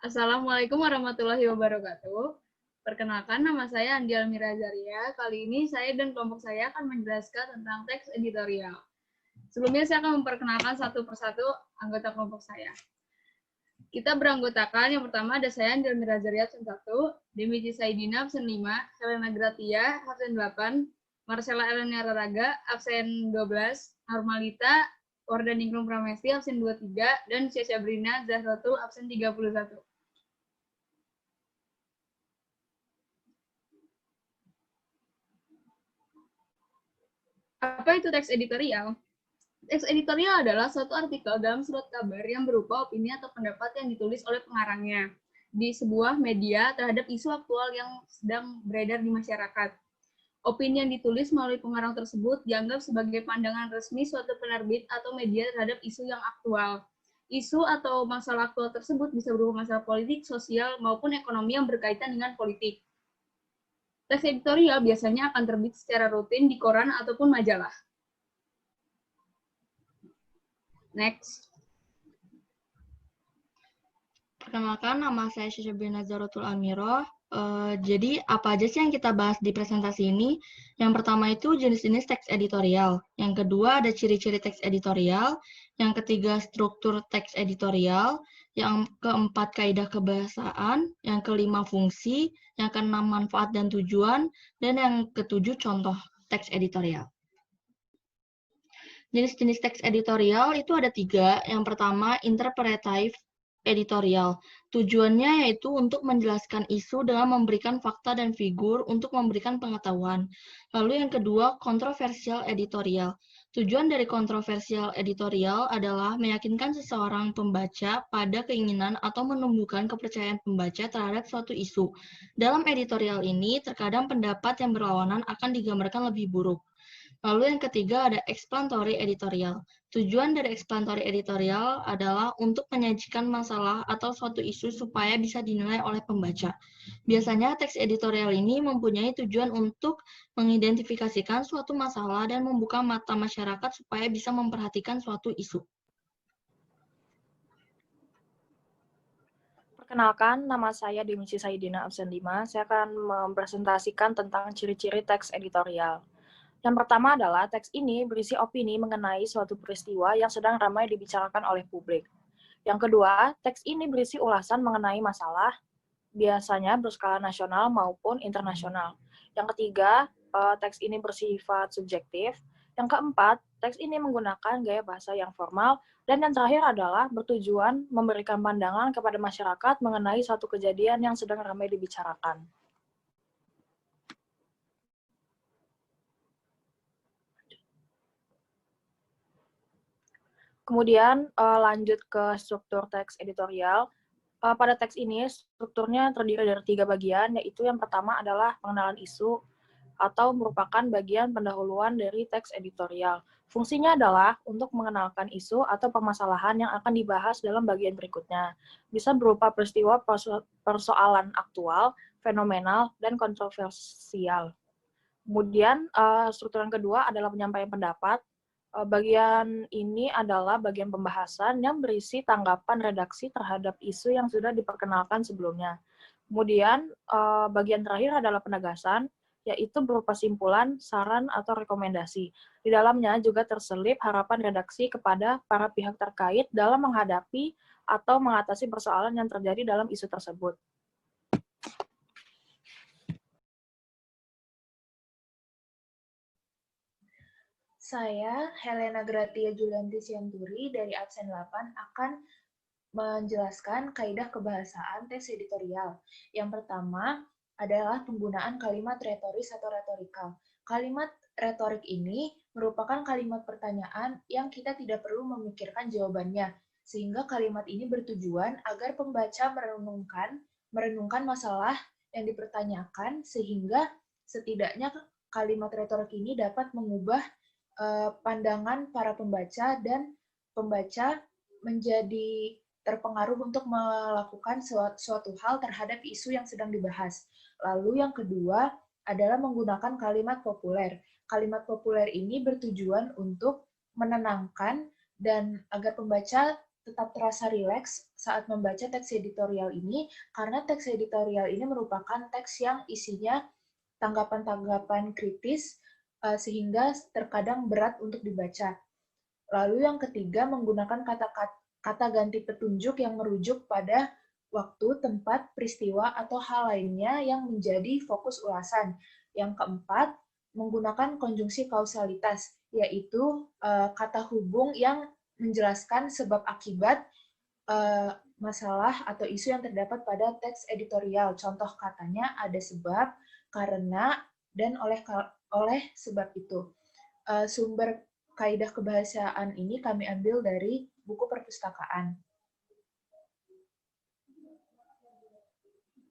Assalamualaikum warahmatullahi wabarakatuh. Perkenalkan, nama saya Andi Almira Zaria. Kali ini saya dan kelompok saya akan menjelaskan tentang teks editorial. Sebelumnya saya akan memperkenalkan satu persatu anggota kelompok saya. Kita beranggotakan, yang pertama ada saya Andi Almira Zaria absen 1, Demici Saidina absen 5, Helena Gratia absen 8, Marcella Elena Raraga absen 12, Normalita Wardhaningrum Pramesti absen 23, dan Syasyabrina Zahratul absen 31. Apa itu teks editorial? Teks editorial adalah suatu artikel dalam surat kabar yang berupa opini atau pendapat yang ditulis oleh pengarangnya di sebuah media terhadap isu aktual yang sedang beredar di masyarakat. Opini yang ditulis melalui pengarang tersebut dianggap sebagai pandangan resmi suatu penerbit atau media terhadap isu yang aktual. Isu atau masalah aktual tersebut bisa berupa masalah politik, sosial, maupun ekonomi yang berkaitan dengan politik. Teks editorial biasanya akan terbit secara rutin di koran ataupun majalah. Next. Perkenalkan, nama saya Syasyabrina Zahratul Amirah. Jadi, apa aja sih yang kita bahas di presentasi ini? Yang pertama itu jenis-jenis teks editorial. Yang kedua ada ciri-ciri teks editorial. Yang ketiga struktur teks editorial. Yang keempat kaidah kebahasaan. Yang kelima fungsi. Yang keenam manfaat dan tujuan. Dan yang ketujuh contoh teks editorial. Jenis-jenis teks editorial itu ada 3. Yang pertama, interpretative editorial. Tujuannya yaitu untuk menjelaskan isu dengan memberikan fakta dan figur untuk memberikan pengetahuan. Lalu yang kedua, kontroversial editorial. Tujuan dari kontroversial editorial adalah meyakinkan seseorang pembaca pada keinginan atau menumbuhkan kepercayaan pembaca terhadap suatu isu. Dalam editorial ini, terkadang pendapat yang berlawanan akan digambarkan lebih buruk. Lalu yang ketiga ada explanatory editorial. Tujuan dari explanatory editorial adalah untuk menyajikan masalah atau suatu isu supaya bisa dinilai oleh pembaca. Biasanya teks editorial ini mempunyai tujuan untuk mengidentifikasikan suatu masalah dan membuka mata masyarakat supaya bisa memperhatikan suatu isu. Perkenalkan, nama saya Demici Saidina absen 5. Saya akan mempresentasikan tentang ciri-ciri teks editorial. Yang pertama adalah teks ini berisi opini mengenai suatu peristiwa yang sedang ramai dibicarakan oleh publik. Yang kedua, teks ini berisi ulasan mengenai masalah, biasanya berskala nasional maupun internasional. Yang ketiga, teks ini bersifat subjektif. Yang keempat, teks ini menggunakan gaya bahasa yang formal. Dan yang terakhir adalah bertujuan memberikan pandangan kepada masyarakat mengenai suatu kejadian yang sedang ramai dibicarakan. Kemudian lanjut ke struktur teks editorial. Pada teks ini, strukturnya terdiri dari 3 bagian, yaitu yang pertama adalah pengenalan isu, atau merupakan bagian pendahuluan dari teks editorial. Fungsinya adalah untuk mengenalkan isu atau permasalahan yang akan dibahas dalam bagian berikutnya. Bisa berupa peristiwa persoalan aktual, fenomenal, dan kontroversial. Kemudian, struktur yang kedua adalah penyampaian pendapat. Bagian ini adalah bagian pembahasan yang berisi tanggapan redaksi terhadap isu yang sudah diperkenalkan sebelumnya. Kemudian, bagian terakhir adalah penegasan, yaitu berupa simpulan, saran, atau rekomendasi. Di dalamnya juga terselip harapan redaksi kepada para pihak terkait dalam menghadapi atau mengatasi persoalan yang terjadi dalam isu tersebut. Saya, Helena Gratia Julianti Sianturi dari absen 8 akan menjelaskan kaidah kebahasaan teks editorial. Yang pertama adalah penggunaan kalimat retoris atau retorikal. Kalimat retorik ini merupakan kalimat pertanyaan yang kita tidak perlu memikirkan jawabannya, sehingga kalimat ini bertujuan agar pembaca merenungkan masalah yang dipertanyakan, sehingga setidaknya kalimat retorik ini dapat mengubah pandangan para pembaca dan pembaca menjadi terpengaruh untuk melakukan suatu hal terhadap isu yang sedang dibahas. Lalu yang kedua adalah menggunakan kalimat populer. Kalimat populer ini bertujuan untuk menenangkan dan agar pembaca tetap terasa rileks saat membaca teks editorial ini, karena teks editorial ini merupakan teks yang isinya tanggapan-tanggapan kritis, sehingga terkadang berat untuk dibaca. Lalu yang ketiga, menggunakan kata ganti petunjuk yang merujuk pada waktu, tempat, peristiwa, atau hal lainnya yang menjadi fokus ulasan. Yang keempat, menggunakan konjungsi kausalitas, yaitu kata hubung yang menjelaskan sebab akibat masalah atau isu yang terdapat pada teks editorial. Contoh katanya ada sebab, karena, dan oleh sebab itu. Sumber kaidah kebahasaan ini kami ambil dari buku perpustakaan.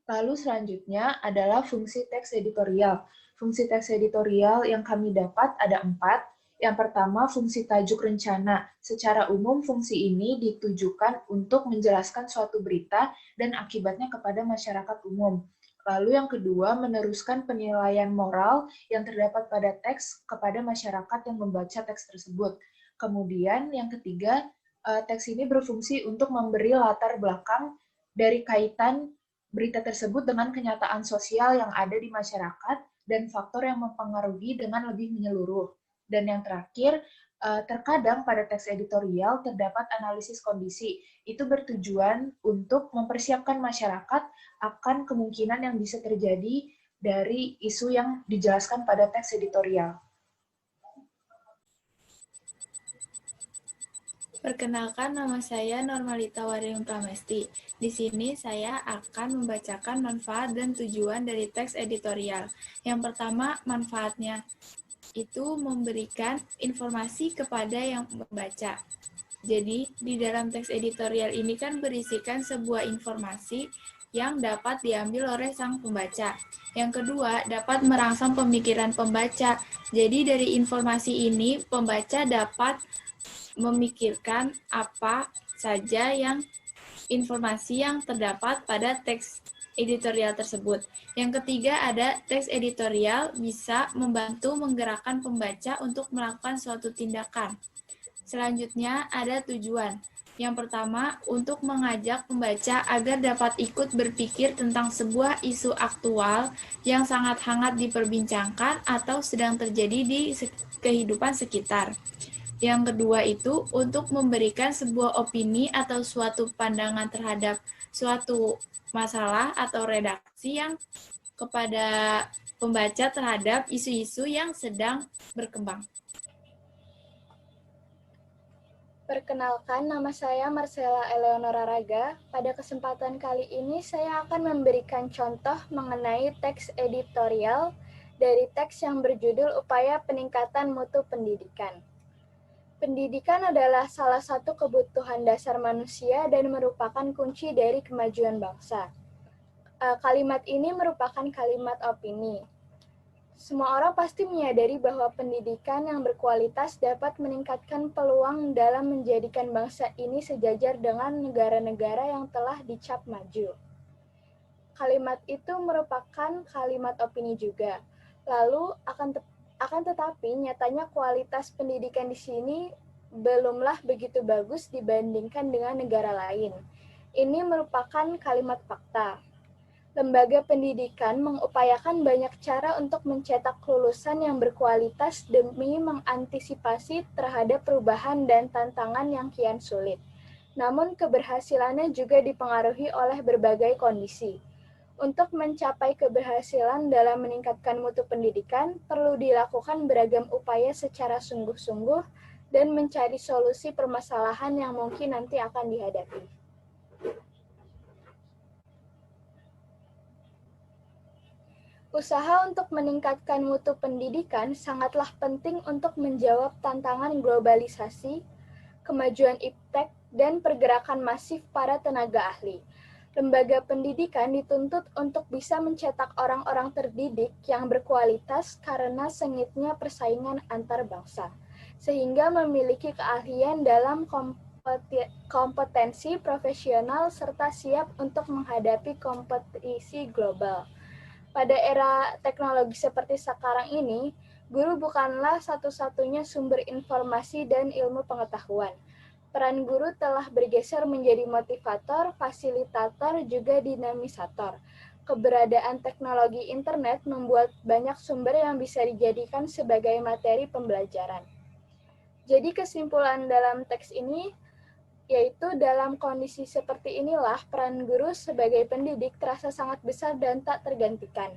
Lalu selanjutnya adalah fungsi teks editorial. Fungsi teks editorial yang kami dapat ada 4. Yang pertama, fungsi tajuk rencana. Secara umum, fungsi ini ditujukan untuk menjelaskan suatu berita dan akibatnya kepada masyarakat umum. Lalu yang kedua, meneruskan penilaian moral yang terdapat pada teks kepada masyarakat yang membaca teks tersebut. Kemudian yang ketiga, teks ini berfungsi untuk memberi latar belakang dari kaitan berita tersebut dengan kenyataan sosial yang ada di masyarakat dan faktor yang mempengaruhi dengan lebih menyeluruh. Dan yang terakhir, terkadang pada teks editorial terdapat analisis kondisi. Itu bertujuan untuk mempersiapkan masyarakat akan kemungkinan yang bisa terjadi dari isu yang dijelaskan pada teks editorial. Perkenalkan, nama saya Normalita Waryung Pramesti. Di sini saya akan membacakan manfaat dan tujuan dari teks editorial. Yang pertama, manfaatnya itu memberikan informasi kepada yang membaca. Jadi, di dalam teks editorial ini kan berisikan sebuah informasi yang dapat diambil oleh sang pembaca. Yang kedua, dapat merangsang pemikiran pembaca. Jadi, dari informasi ini, pembaca dapat memikirkan apa saja yang informasi yang terdapat pada teks editorial tersebut. Yang ketiga, ada teks editorial bisa membantu menggerakkan pembaca untuk melakukan suatu tindakan. Selanjutnya, ada tujuan. Yang pertama, untuk mengajak pembaca agar dapat ikut berpikir tentang sebuah isu aktual yang sangat hangat diperbincangkan atau sedang terjadi di kehidupan sekitar. Yang kedua itu untuk memberikan sebuah opini atau suatu pandangan terhadap suatu masalah atau redaksi yang kepada pembaca terhadap isu-isu yang sedang berkembang. Perkenalkan, nama saya Marcella Eleonora Raga. Pada kesempatan kali ini saya akan memberikan contoh mengenai teks editorial dari teks yang berjudul Upaya Peningkatan Mutu Pendidikan. Pendidikan adalah salah satu kebutuhan dasar manusia dan merupakan kunci dari kemajuan bangsa. Kalimat ini merupakan kalimat opini. Semua orang pasti menyadari bahwa pendidikan yang berkualitas dapat meningkatkan peluang dalam menjadikan bangsa ini sejajar dengan negara-negara yang telah dicap maju. Kalimat itu merupakan kalimat opini juga. Lalu akan tetapi nyatanya kualitas pendidikan di sini belumlah begitu bagus dibandingkan dengan negara lain. Ini merupakan kalimat fakta. Lembaga pendidikan mengupayakan banyak cara untuk mencetak lulusan yang berkualitas demi mengantisipasi terhadap perubahan dan tantangan yang kian sulit. Namun keberhasilannya juga dipengaruhi oleh berbagai kondisi. Untuk mencapai keberhasilan dalam meningkatkan mutu pendidikan, perlu dilakukan beragam upaya secara sungguh-sungguh dan mencari solusi permasalahan yang mungkin nanti akan dihadapi. Usaha untuk meningkatkan mutu pendidikan sangatlah penting untuk menjawab tantangan globalisasi, kemajuan iptek, dan pergerakan masif para tenaga ahli. Lembaga pendidikan dituntut untuk bisa mencetak orang-orang terdidik yang berkualitas karena sengitnya persaingan antar bangsa, sehingga memiliki keahlian dalam kompetensi profesional serta siap untuk menghadapi kompetisi global. Pada era teknologi seperti sekarang ini, guru bukanlah satu-satunya sumber informasi dan ilmu pengetahuan. peran guru telah bergeser menjadi motivator, fasilitator, juga dinamisator. Keberadaan teknologi internet membuat banyak sumber yang bisa dijadikan sebagai materi pembelajaran. Jadi kesimpulan dalam teks ini yaitu dalam kondisi seperti inilah peran guru sebagai pendidik terasa sangat besar dan tak tergantikan.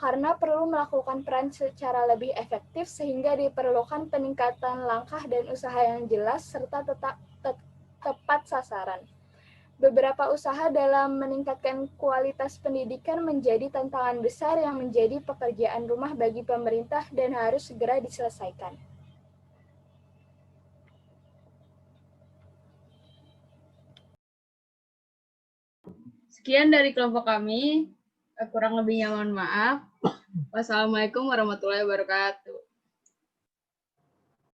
Karena perlu melakukan peran secara lebih efektif sehingga diperlukan peningkatan langkah dan usaha yang jelas serta tepat sasaran. Beberapa usaha dalam meningkatkan kualitas pendidikan menjadi tantangan besar yang menjadi pekerjaan rumah bagi pemerintah dan harus segera diselesaikan. Sekian dari kelompok kami. Kurang lebihnya mohon maaf. Wassalamualaikum warahmatullahi wabarakatuh.